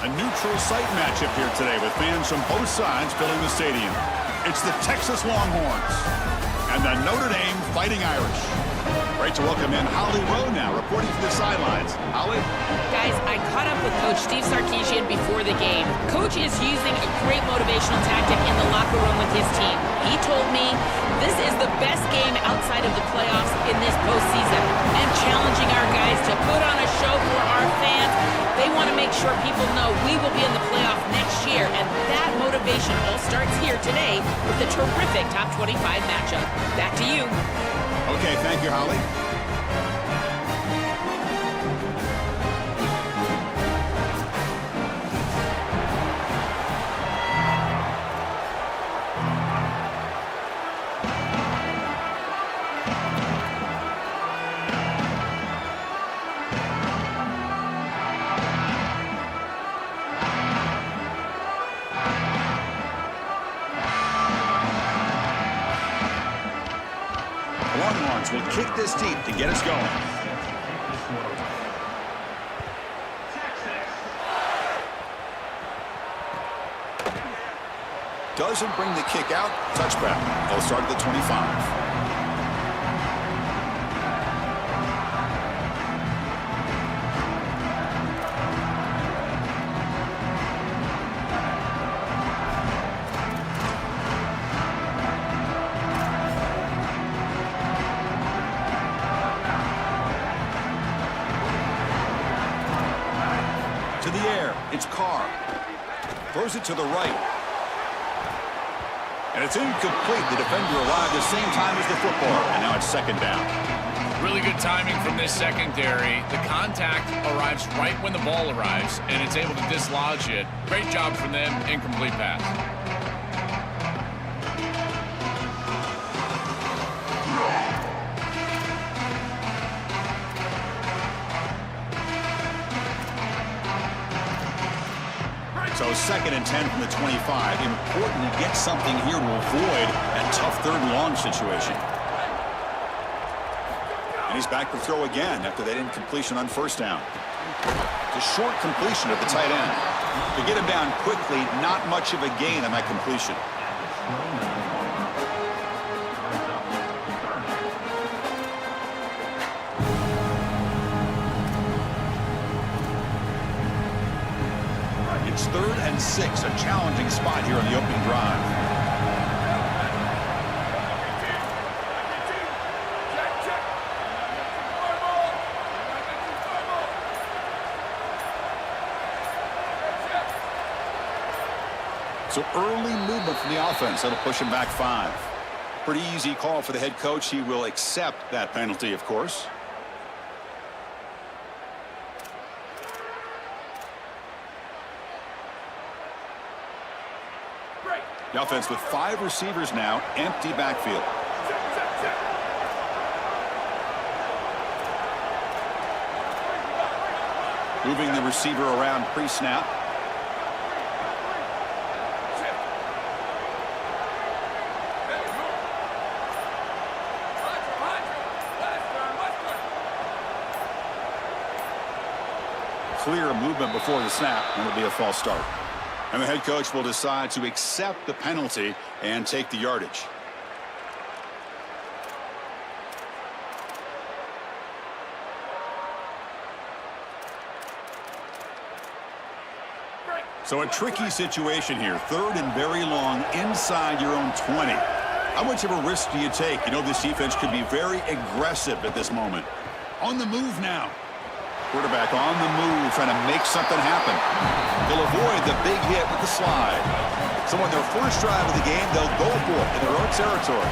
A neutral site matchup here today with fans from both sides filling the stadium. It's the Texas Longhorns and the Notre Dame Fighting Irish. Great to welcome in Holly Rowe now, reporting from the sidelines. Holly? Guys, I caught up with Coach Steve Sarkisian before the game. Coach is using a great motivational tactic in the locker room with his team. He told me this is the best game outside of the playoffs in this postseason, and challenging our guys to put on a show for our fans. They want to make sure people know we will be in the playoff next year, and that motivation all starts here today with the terrific top 25 matchup. Back to you. Okay, thank you, Holly. Longhorns will kick this deep to get us going. Doesn't bring the kick out. Touchback. They'll start at the 25. To the air, it's Carr. Throws it to the right. And it's incomplete. The defender arrived the same time as the football, and now it's second down. Really good timing from this secondary. The contact arrives right when the ball arrives, and it's able to dislodge it. Great job from them. Incomplete pass. So second and 10 from the 25. Important to get something here to avoid that tough third and long situation. And he's back to throw again after that incompletion on first down. It's a short completion at the tight end. To get him down quickly, not much of a gain on that completion. It's 3rd and 6, a challenging spot here on the opening drive. So early movement from the offense. That'll push him back 5. Pretty easy call for the head coach. He will accept that penalty, of course. The offense with 5 receivers now, empty backfield. Moving the receiver around pre-snap. Clear movement before the snap, and it'll be a false start. And the head coach will decide to accept the penalty and take the yardage. So a tricky situation here. 3rd and very long inside your own 20. How much of a risk do you take? You know this defense could be very aggressive at this moment. On the move now. Quarterback on the move, trying to make something happen. They'll avoid the big hit with the slide. So on their first drive of the game, they'll go for it in their own territory.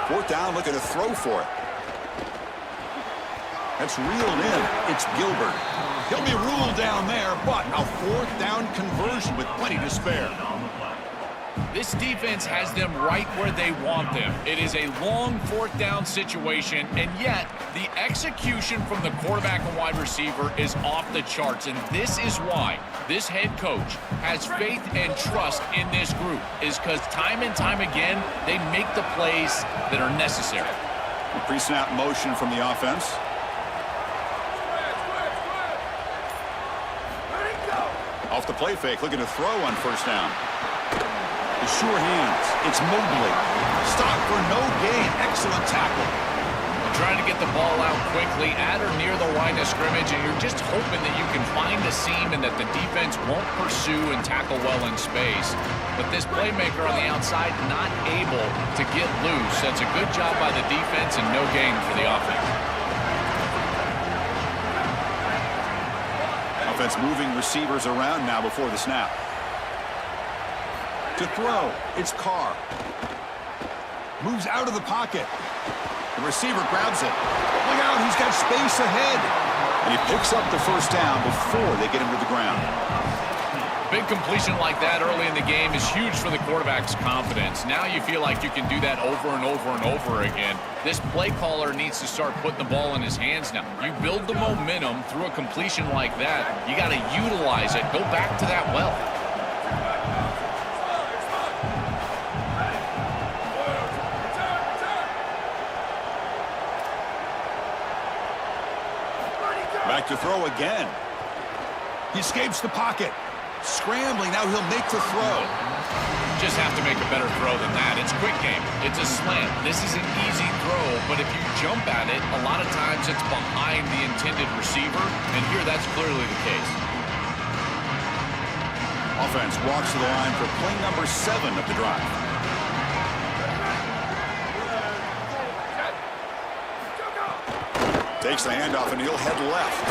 Fourth down, looking to throw for it. That's reeled in. It's Gilbert. He'll be ruled down there, but a 4th down conversion with plenty to spare. This defense has them right where they want them. It is a long fourth down situation, and yet the execution from the quarterback and wide receiver is off the charts, and this is why this head coach has faith and trust in this group, is because time and time again, they make the plays that are necessary. Pre-snap motion from the offense. Off the play fake, looking to throw on first down. The sure hands. It's Mobley. Stop for no gain. Excellent tackle. Trying to get the ball out quickly at or near the line of scrimmage, and you're just hoping that you can find a seam and that the defense won't pursue and tackle well in space. But this playmaker on the outside not able to get loose. That's a good job by the defense and no gain for the offense. Offense moving receivers around now before the snap. To throw, it's Carr. Moves out of the pocket. The receiver grabs it. Look out, he's got space ahead. And he picks up the first down before they get him to the ground. Big completion like that early in the game is huge for the quarterback's confidence. Now you feel like you can do that over and over and over again. This play caller needs to start putting the ball in his hands now. You build the momentum through a completion like that. You got to utilize it. Go back to that well. Back to throw again. He escapes the pocket. Scrambling, now he'll make the throw. Just have to make a better throw than that. It's quick game. It's a slant. This is an easy throw, but if you jump at it, a lot of times it's behind the intended receiver, and here that's clearly the case. Offense walks to the line for play number 7 of the drive. Takes the handoff, and he'll head left.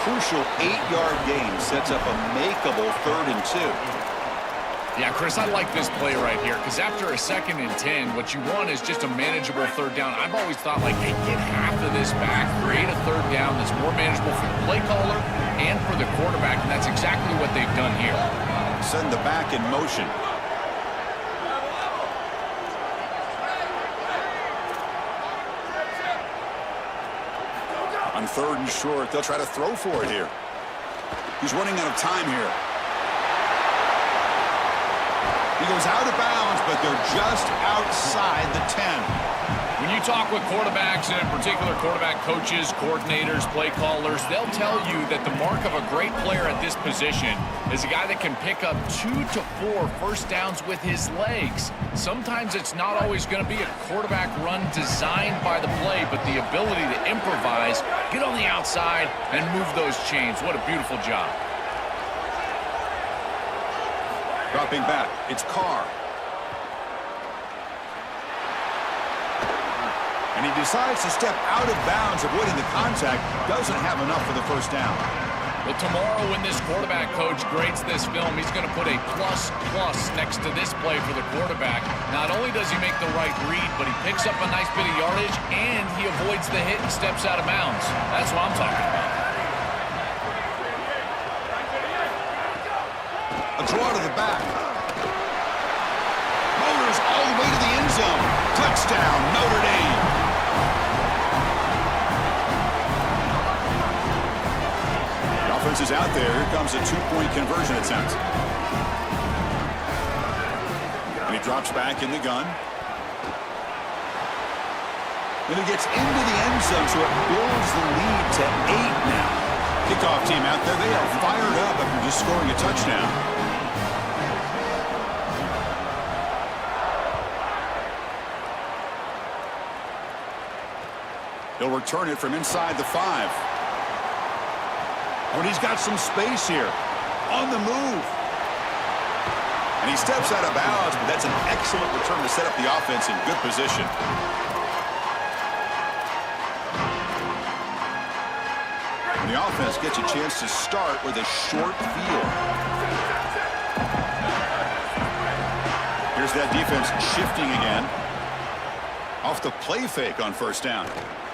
Crucial 8-yard gain sets up a makeable 3rd and 2. Yeah, Chris, I like this play right here because after a 2nd and 10, what you want is just a manageable 3rd down. I've always thought, like, hey, get half of this back, create a 3rd down that's more manageable for the play caller and for the quarterback, and that's exactly what they've done here. Send the back in motion. On 3rd and short, they'll try to throw for it here. He's running out of time here. He goes out of bounds, but they're just outside the 10. When you talk with quarterbacks, and in particular quarterback coaches, coordinators, play callers, they'll tell you that the mark of a great player at this position is a guy that can pick up 2 to 4 first downs with his legs. Sometimes it's not always going to be a quarterback run designed by the play, but the ability to improvise, get on the outside, and move those chains. What a beautiful job. Dropping back, it's Carr. And he decides to step out of bounds, avoiding the contact. Doesn't have enough for the first down. Well, tomorrow when this quarterback coach grades this film, he's going to put a plus next to this play for the quarterback. Not only does he make the right read, but he picks up a nice bit of yardage, and he avoids the hit and steps out of bounds. That's what I'm talking about. A draw to the back. Motors all the way to the end zone. Touchdown, Notre Dame. The offense is out there. Here comes a 2-point conversion attempt. And he drops back in the gun. And he gets into the end zone, so it builds the lead to 8 now. Kickoff team out there. They are fired up after just scoring a touchdown. He'll return it from inside the 5. When he's got some space here. On the move. And he steps out of bounds, but that's an excellent return to set up the offense in good position. And the offense gets a chance to start with a short field. Here's that defense shifting again. Off the play fake on first down.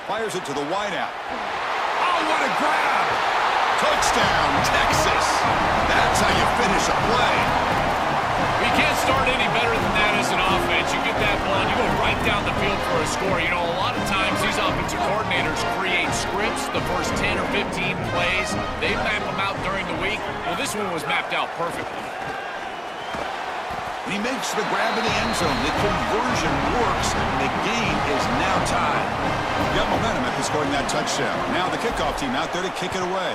Fires it to the wideout. Oh, what a grab! Touchdown, Texas. That's how you finish a play. You can't start any better than that as an offense. You get that ball, and you go right down the field for a score. You know, a lot of times these offensive coordinators create scripts, the first 10 or 15 plays. They map them out during the week. Well, this one was mapped out perfectly. He makes the grab in the end zone. The conversion works. The game is now tied. Got momentum after scoring that touchdown. Now the kickoff team out there to kick it away.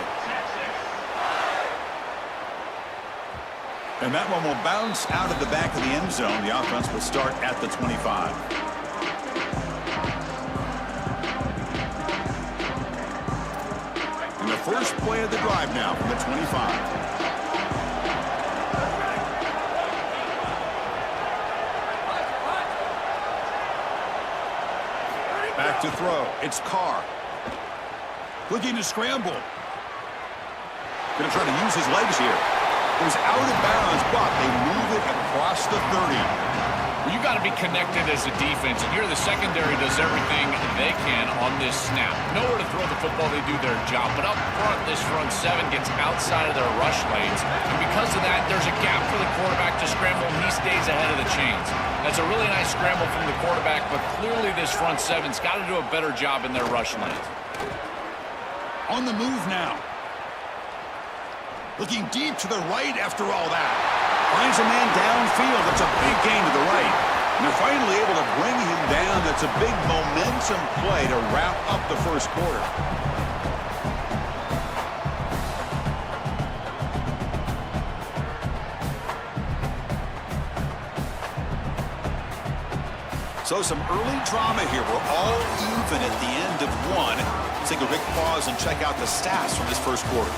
And that one will bounce out of the back of the end zone. The offense will start at the 25. And the first play of the drive now from the 25. Back to throw. It's Carr. Looking to scramble. Going to try to use his legs here. It was out of bounds, but they move it across the 30. Well, you got to be connected as a defense, and here the secondary does everything they can on this snap. Nowhere to throw the football, they do their job. But up front, this front seven gets outside of their rush lanes. And because of that, there's a gap for the quarterback to scramble, and he stays ahead of the chains. That's a really nice scramble from the quarterback, but clearly this front seven's got to do a better job in their rush lanes. On the move now. Looking deep to the right after all that. Finds a man downfield. That's a big gain to the right. And they're finally able to bring him down. That's a big momentum play to wrap up the first quarter. So some early drama here. We're all even at the end of one. Let's take a quick pause and check out the stats from this first quarter.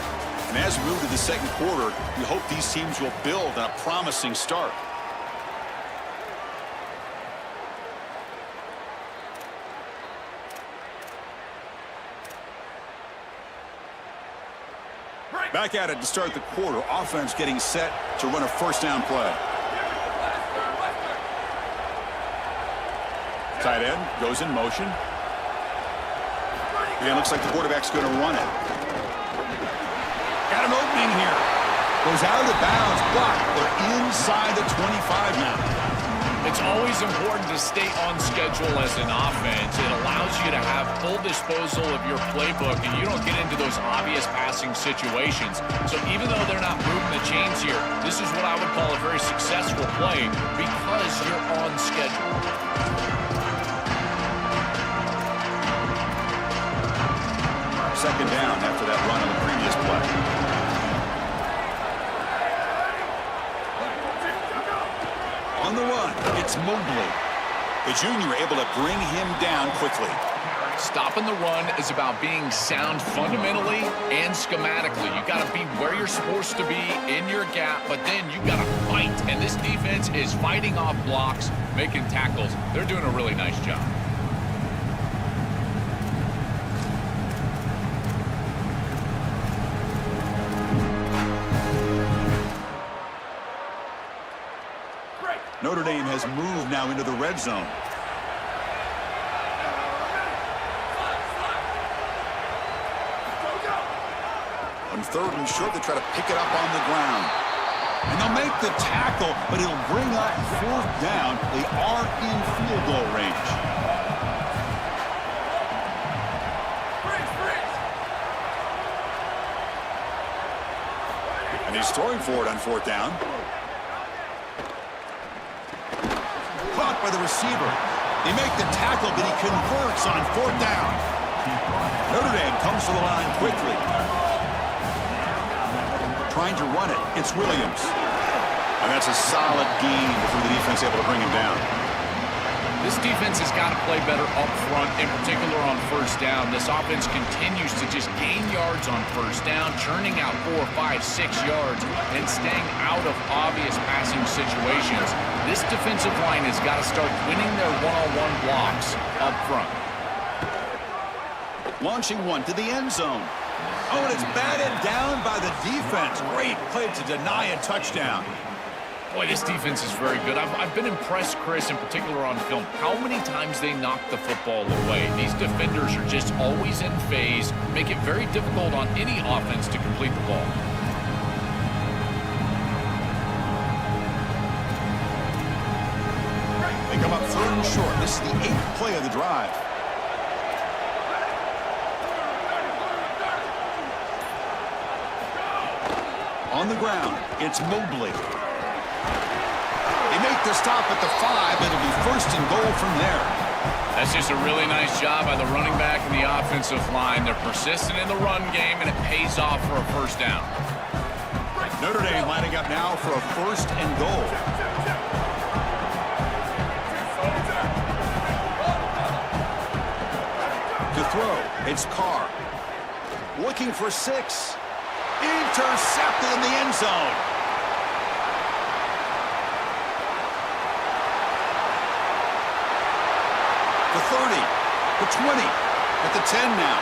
And as we move to the second quarter, we hope these teams will build on a promising start. Back at it to start the quarter. Offense getting set to run a first down play. Tight end goes in motion. And it looks like the quarterback's going to run it. Got an opening here. Goes out of bounds, but they're inside the 25 now. It's always important to stay on schedule as an offense. It allows you to have full disposal of your playbook, and you don't get into those obvious passing situations. So even though they're not moving the chains here, this is what I would call a very successful play because you're on schedule. Second down after that run on the previous play. On the run, it's Mobley. The junior able to bring him down quickly. Stopping the run is about being sound fundamentally and schematically. You got to be where you're supposed to be in your gap, but then you got to fight. And this defense is fighting off blocks, making tackles. They're doing a really nice job. Notre Dame has moved now into the red zone. On third and short, they try to pick it up on the ground. And they'll make the tackle, but it'll bring up fourth down. They are in field goal range. And he's throwing for it on fourth down. Caught by the receiver. They make the tackle, but he converts on fourth down. Notre Dame comes to the line quickly. Trying to run it. It's Williams. And that's a solid gain before the defense able to bring him down. This defense has got to play better up front, in particular on first down. This offense continues to just gain yards on first down, churning out 4, 5, 6 yards, and staying out of obvious passing situations. This defensive line has got to start winning their one-on-one blocks up front. Launching one to the end zone. Oh, and it's batted down by the defense. Great play to deny a touchdown. Boy, this defense is very good. I've been impressed, Chris, in particular on film, how many times they knock the football away. These defenders are just always in phase, make it very difficult on any offense to complete the ball. They come up 3rd and short. This is the 8th play of the drive. On the ground, it's Mobley. They make the stop at the 5. It'll be 1st and goal from there. That's just a really nice job by the running back and the offensive line. They're persistent in the run game, and it pays off for a 1st down. Notre Dame lining up now for a 1st and goal. To throw, it's Carr. Looking for 6. Intercepted in the end zone. The 30, the 20, at the 10 now.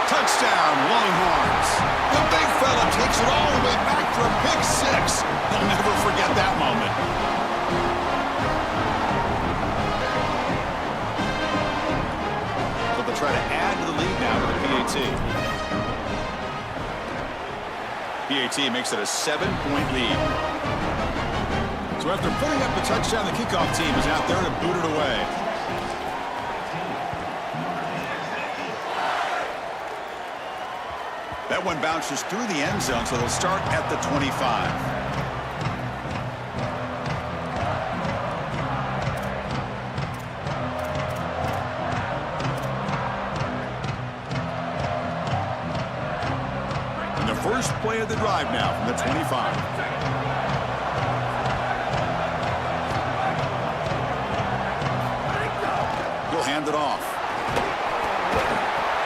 Touchdown, Longhorns. The big fella takes it all the way back for a pick 6. They'll never forget that moment. So they'll try to add to the lead now with the PAT. PAT makes it a 7-point lead. So after putting up the touchdown, the kickoff team is out there to boot it away. That one bounces through the end zone, so they'll start at the 25. First play of the drive now from the 25. He'll hand it off.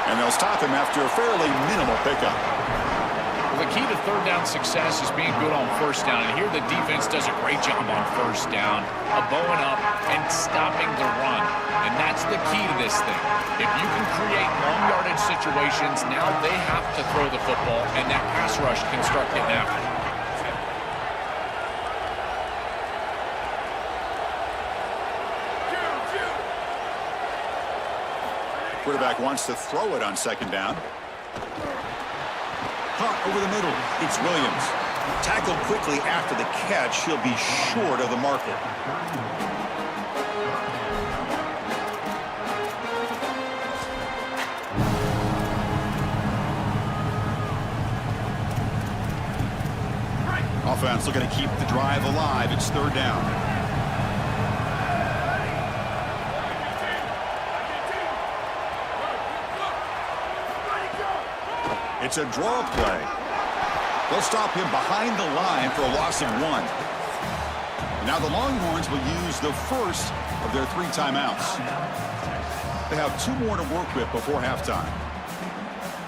And they'll stop him after a fairly minimal pickup. Well, the key to 3rd down success is being good on 1st down. And here the defense does a great job on 1st down, bowing up and stopping the run. And that's the key to this thing. If you can create long yardage situations, now they have to throw the football, and that pass rush can start getting after it. Quarterback wants to throw it on 2nd down. Punt over the middle. It's Williams. Tackled quickly after the catch. He'll be short of the marker. Offense looking to keep the drive alive. It's 3rd down. It's a draw play. They'll stop him behind the line for a loss of 1. Now the Longhorns will use the first of their 3 timeouts. They have 2 more to work with before halftime.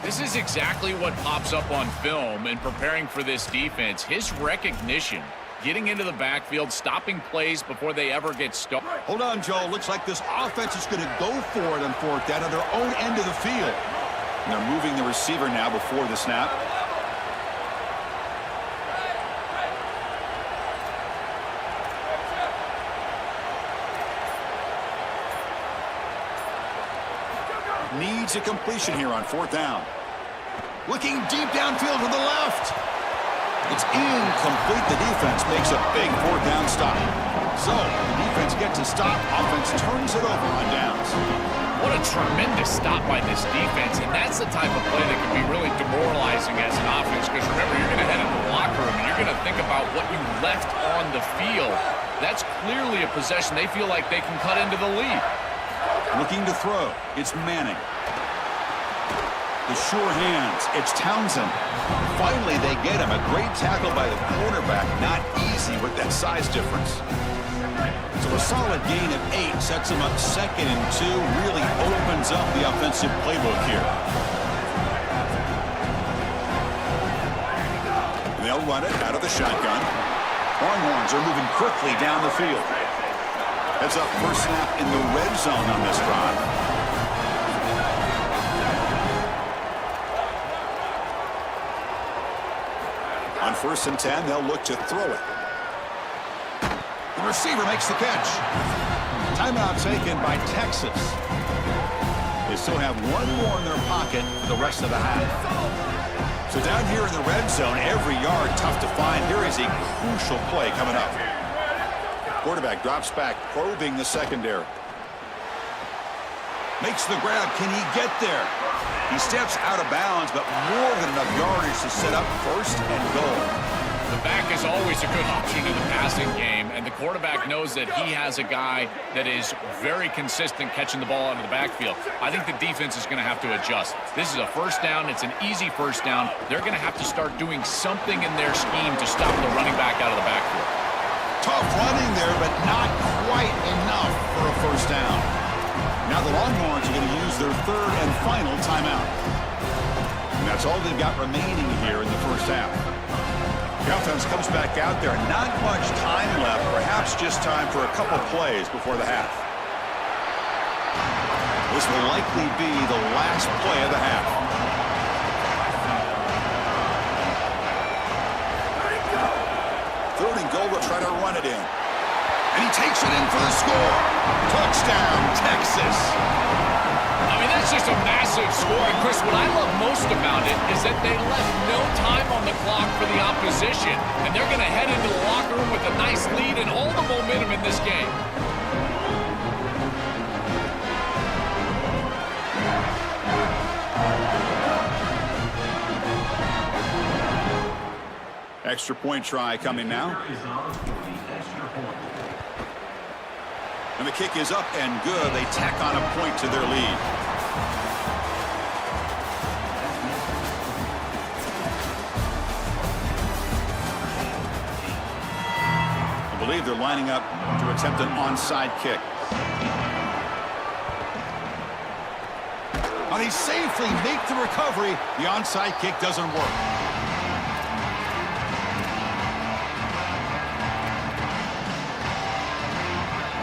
This is exactly what pops up on film in preparing for this defense. His recognition, getting into the backfield, stopping plays before they ever get started. Hold on, Joe. Looks like this offense is going to go for it on 4th down on their own end of the field. And they're moving the receiver now before the snap. Needs a completion here on 4th down. Looking deep downfield to the left. It's incomplete. The defense makes a big 4th down stop. So the defense gets a stop. Offense turns it over on downs. What a tremendous stop by this defense, and that's the type of play that can be really demoralizing as an offense, because remember, you're going to head into the locker room and you're going to think about what you left on the field. That's clearly a possession they feel like they can cut into the lead. Looking to throw. It's Manning. The sure hands. It's Townsend. Finally, they get him. A great tackle by the cornerback. Not easy with that size difference. So a solid gain of 8 sets him up 2nd and 2. Really opens up the offensive playbook here. They'll run it out of the shotgun. Longhorns are moving quickly down the field. That's up first snap in the red zone on this drive. On 1st and 10, they'll look to throw it. The receiver makes the catch. Timeout taken by Texas. They still have one more in their pocket for the rest of the half. So down here in the red zone, every yard tough to find. Here is a crucial play coming up. Quarterback drops back, probing the secondary. Makes the grab. Can he get there? He steps out of bounds, but more than enough yardage to set up first and goal. The back is always a good option in the passing game, and the quarterback knows that he has a guy that is very consistent catching the ball out of the backfield. I think the defense is going to have to adjust. This is a first down. It's an easy first down. They're going to have to start doing something in their scheme to stop the running back out of the backfield. Tough running there, but not quite enough for a first down. Now the Longhorns are going to use their third and final timeout. And that's all they've got remaining here in the first half. The offense comes back out there. Not much time left. Perhaps just time for a couple plays before the half. This will likely be the last play of the half. Third and goal, will try to run it in. And he takes it in for the score. Touchdown, Texas. I mean, that's just a massive score. And Chris, what I love most about it is that they left no time on the clock for the opposition. And they're going to head into the locker room with a nice lead and all the momentum in this game. Extra point try coming now. And the kick is up and good. They tack on a point to their lead. I believe they're lining up to attempt an onside kick. And they safely make the recovery. The onside kick doesn't work.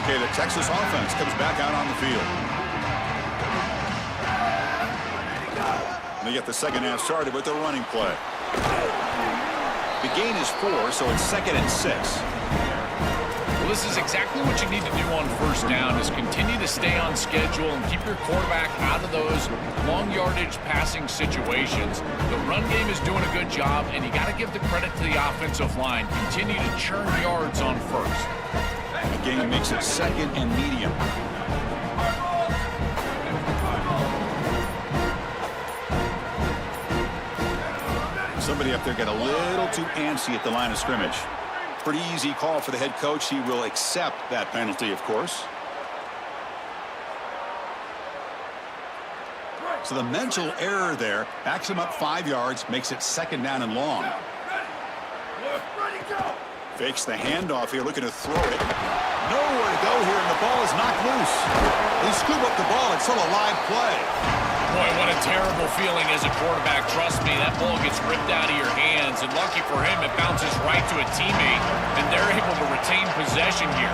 Okay, the Texas offense comes back out on the field. They get the second half started with their running play. The gain is 4, so it's 2nd and 6. Well, this is exactly what you need to do on first down is continue to stay on schedule and keep your quarterback out of those long yardage passing situations. The run game is doing a good job, and you got to give the credit to the offensive line. Continue to churn yards on first. The game makes it 2nd and medium. Somebody up there got a little too antsy at the line of scrimmage. Pretty easy call for the head coach. He will accept that penalty, of course. So the mental error there backs him up 5 yards, makes it 2nd down and long. Fakes the handoff here, looking to throw it. Nowhere to go here, and the ball is knocked loose. They scoop up the ball. It's still a live play. Boy, what a terrible feeling as a quarterback. Trust me, that ball gets ripped out of your hands, and lucky for him, it bounces right to a teammate, and they're able to retain possession here.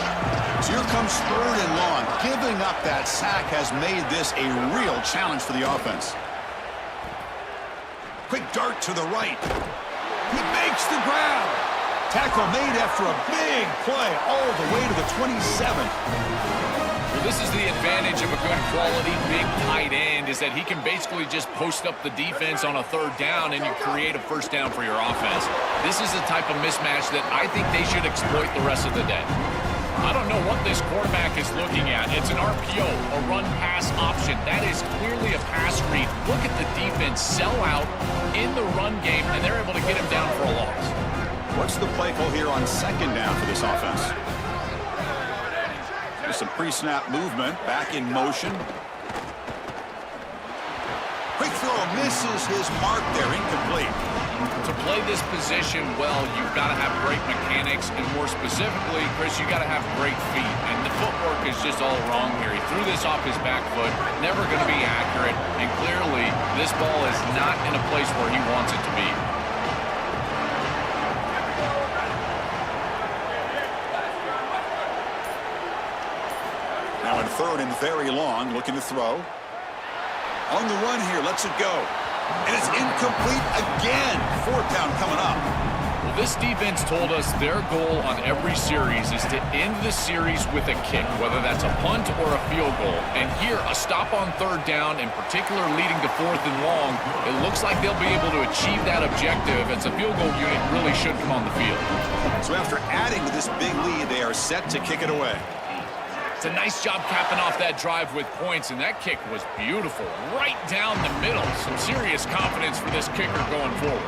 So here comes 3rd and long. Giving up that sack has made this a real challenge for the offense. Quick dart to the right. He makes the grab. Tackle made after a big play all the way to the 27. Well, this is the advantage of a good quality big tight end is that he can basically just post up the defense on a 3rd down and you create a first down for your offense. This is the type of mismatch that I think they should exploit the rest of the day. I don't know what this quarterback is looking at. It's an RPO, a run-pass option. That is clearly a pass read. Look at the defense sell out in the run game, and they're able to get him down for a loss. What's the play call here on 2nd down for this offense? There's some pre-snap movement, back in motion. Quick throw misses his mark there, incomplete. To play this position well, you've got to have great mechanics, and more specifically, Chris, you got to have great feet. And the footwork is just all wrong here. He threw this off his back foot, never going to be accurate, and clearly this ball is not in a place where he wants it to be. Now in 3rd and very long, looking to throw. On the run here, lets it go. And it's incomplete again. 4th down coming up. Well, this defense told us their goal on every series is to end the series with a kick, whether that's a punt or a field goal. And here, a stop on third down, in particular leading to 4th and long, it looks like they'll be able to achieve that objective as the field goal unit really should come on the field. So after adding to this big lead, they are set to kick it away. It's a nice job capping off that drive with points, and that kick was beautiful. Right down the middle. Some serious confidence for this kicker going forward.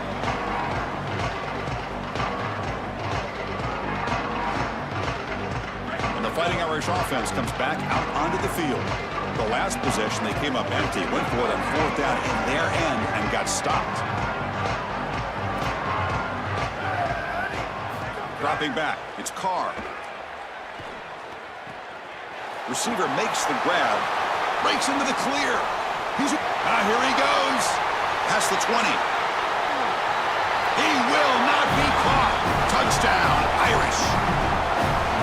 And the Fighting Irish offense comes back out onto the field. The last possession, they came up empty, went for it on 4th down in their end and got stopped. Dropping back, it's Carr. Receiver makes the grab, breaks into the clear. Here he goes. Past the 20. He will not be caught. Touchdown, Irish.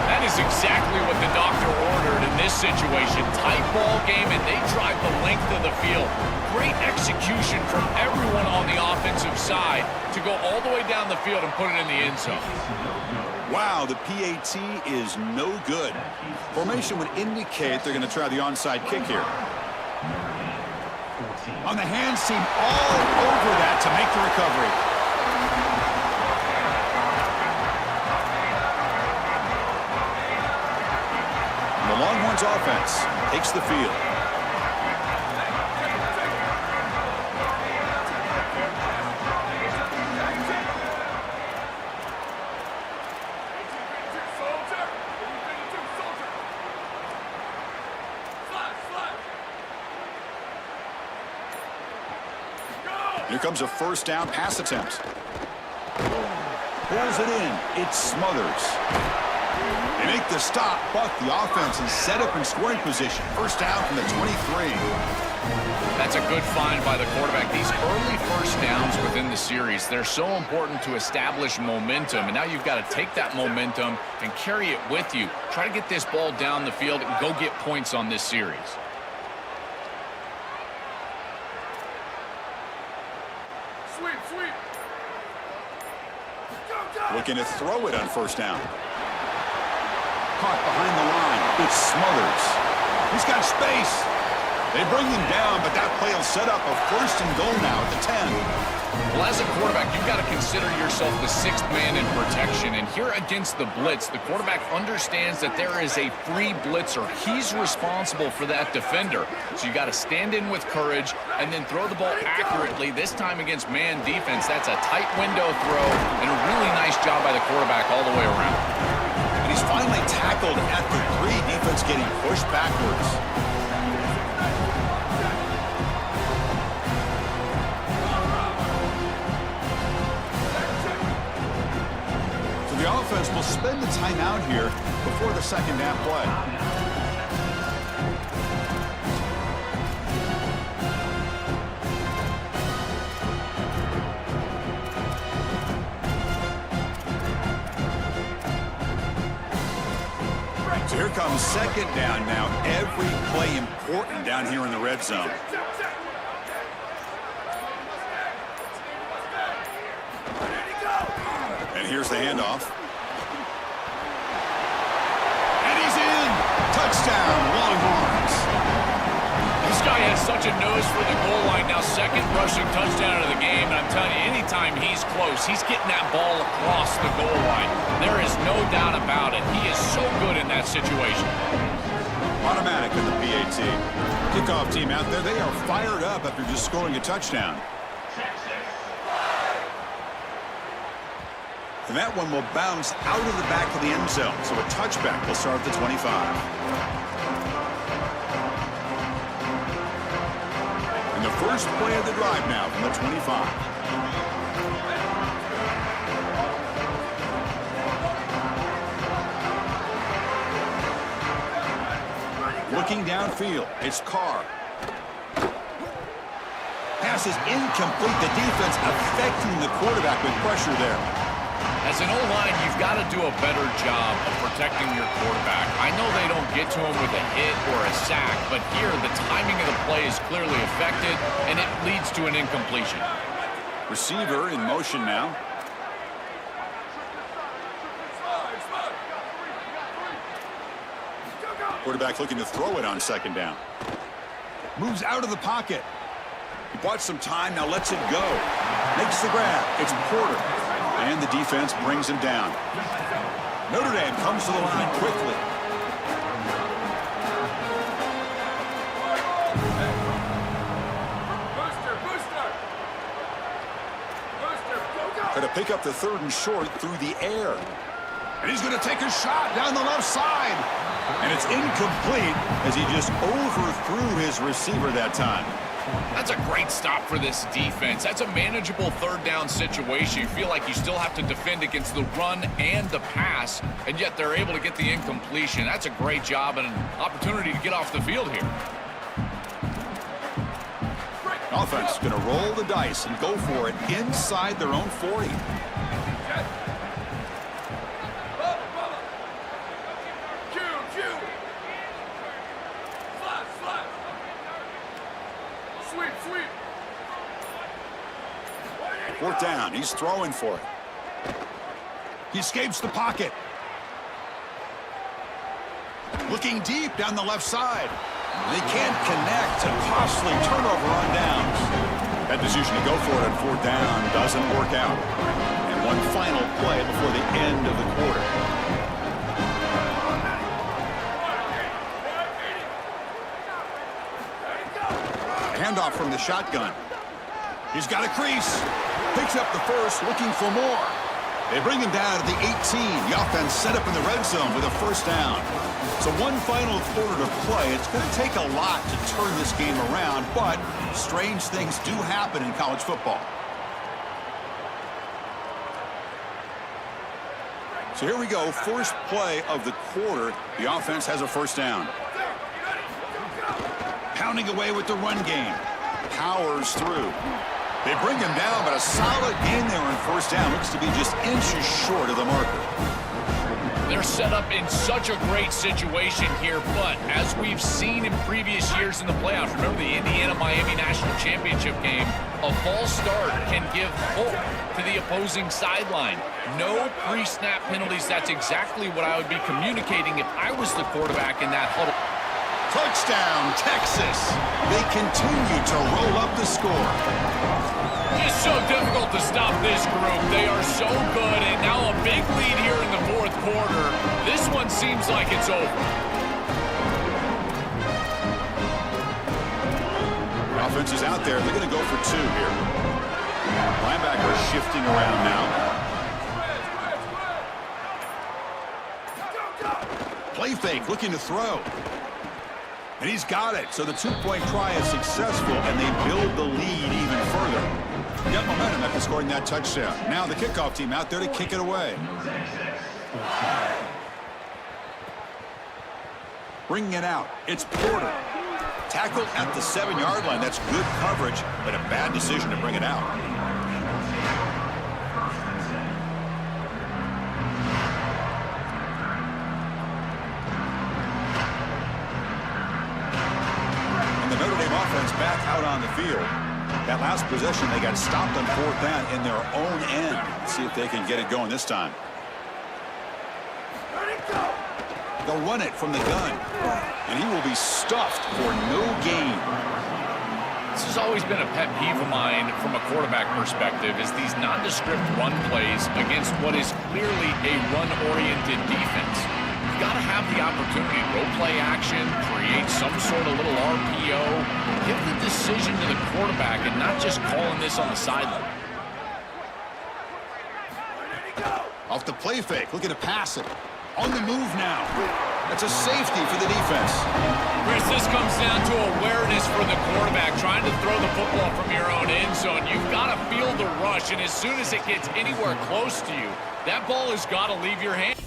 That is exactly what the doctor ordered in this situation. Tight ball game, and they drive the length of the field. Great execution from everyone on the offensive side to go all the way down the field and put it in the end zone. Wow, the PAT is no good. Formation would indicate they're going to try the onside kick here. On the hands team, all over that to make the recovery. And the Longhorns offense takes the field. Here comes a 1st down pass attempt. Pulls it in. It smothers. They make the stop, but the offense is set up in scoring position. 1st down from the 23. That's a good find by the quarterback. These early 1st downs within the series, they're so important to establish momentum. And now you've got to take that momentum and carry it with you. Try to get this ball down the field and go get points on this series. Looking to throw it on 1st down. Caught behind the line. It smothers. He's got space. They bring him down, but that play will set up a 1st and goal now at the 10. Well, as a quarterback, you've got to consider yourself the 6th man in protection. And here against the blitz, the quarterback understands that there is a free blitzer. He's responsible for that defender. So you've got to stand in with courage and then throw the ball accurately. This time against man defense, that's a tight window throw and a really nice job by the quarterback all the way around. And he's finally tackled at the 3. Defense getting pushed backwards. The offense will spend the time out here before the 2nd down play. So here comes 2nd down now. Every play important down here in the red zone. And here's the handoff. And he's in. Touchdown, Longhorns. This guy has such a nose for the goal line now. 2nd rushing touchdown of the game. And I'm telling you, anytime he's close, he's getting that ball across the goal line. There is no doubt about it. He is so good in that situation. Automatic in the PAT. Kickoff team out there, they are fired up after just scoring a touchdown. And that one will bounce out of the back of the end zone. So a touchback will start at the 25. And the first play of the drive now from the 25. Looking downfield, it's Carr. Pass is incomplete. The defense affecting the quarterback with pressure there. As an O-line, you've got to do a better job of protecting your quarterback. I know they don't get to him with a hit or a sack, but here the timing of the play is clearly affected, and it leads to an incompletion. Receiver in motion now. Quarterback looking to throw it on second down. Moves out of the pocket. He bought some time, now lets it go. Makes the grab. It's Porter. And the defense brings him down. Notre Dame comes to the line quickly. Going to pick up the 3rd and short through the air. And he's going to take a shot down the left side. And it's incomplete as he just overthrew his receiver that time. That's a great stop for this defense. That's a manageable 3rd down situation. You feel like you still have to defend against the run and the pass, and yet they're able to get the incompletion. That's a great job and an opportunity to get off the field here. Offense is going to roll the dice and go for it inside their own 40. Fourth down. He's throwing for it. He escapes the pocket. Looking deep down the left side. They can't connect. A costly turnover on downs. That decision to go for it on 4th down doesn't work out. And one final play before the end of the quarter. A handoff from the shotgun. He's got a crease. Picks up the first, looking for more. They bring him down to the 18. The offense set up in the red zone with a 1st down. So one final quarter to play. It's going to take a lot to turn this game around, but strange things do happen in college football. So here we go, first play of the quarter. The offense has a 1st down. Pounding away with the run game. Powers through. They bring him down, but a solid gain there on 1st down. Looks to be just inches short of the marker. They're set up in such a great situation here, but as we've seen in previous years in the playoffs, remember the Indiana-Miami National Championship game, a false start can give hope to the opposing sideline. No pre-snap penalties. That's exactly what I would be communicating if I was the quarterback in that huddle. Touchdown, Texas. They continue to roll up the score. It's so difficult to stop this group. They are so good, and now a big lead here in the 4th quarter. This one seems like it's over. The offense is out there. They're going to go for 2 here. Linebacker shifting around now. Play fake, looking to throw. And he's got it. So the 2-point try is successful, and they build the lead even further. Got momentum after scoring that touchdown. Now the kickoff team out there to kick it away. Bringing it out. It's Porter. Tackled at the 7-yard line. That's good coverage, but a bad decision to bring it out. Back out on the field. That last possession, they got stopped on 4th down in their own end. Let's see if they can get it going this time. They'll run it from the gun, and he will be stuffed for no gain. This has always been a pet peeve of mine from a quarterback perspective, is these nondescript run plays against what is clearly a run-oriented defense. You've got to have the opportunity to go play action, create some sort of little RPO, give the decision to the quarterback and not just calling this on the sideline. Off the play fake, looking to pass it. On the move now. That's a safety for the defense. Chris, this comes down to awareness for the quarterback, trying to throw the football from your own end zone. You've got to feel the rush, and as soon as it gets anywhere close to you, that ball has got to leave your hand.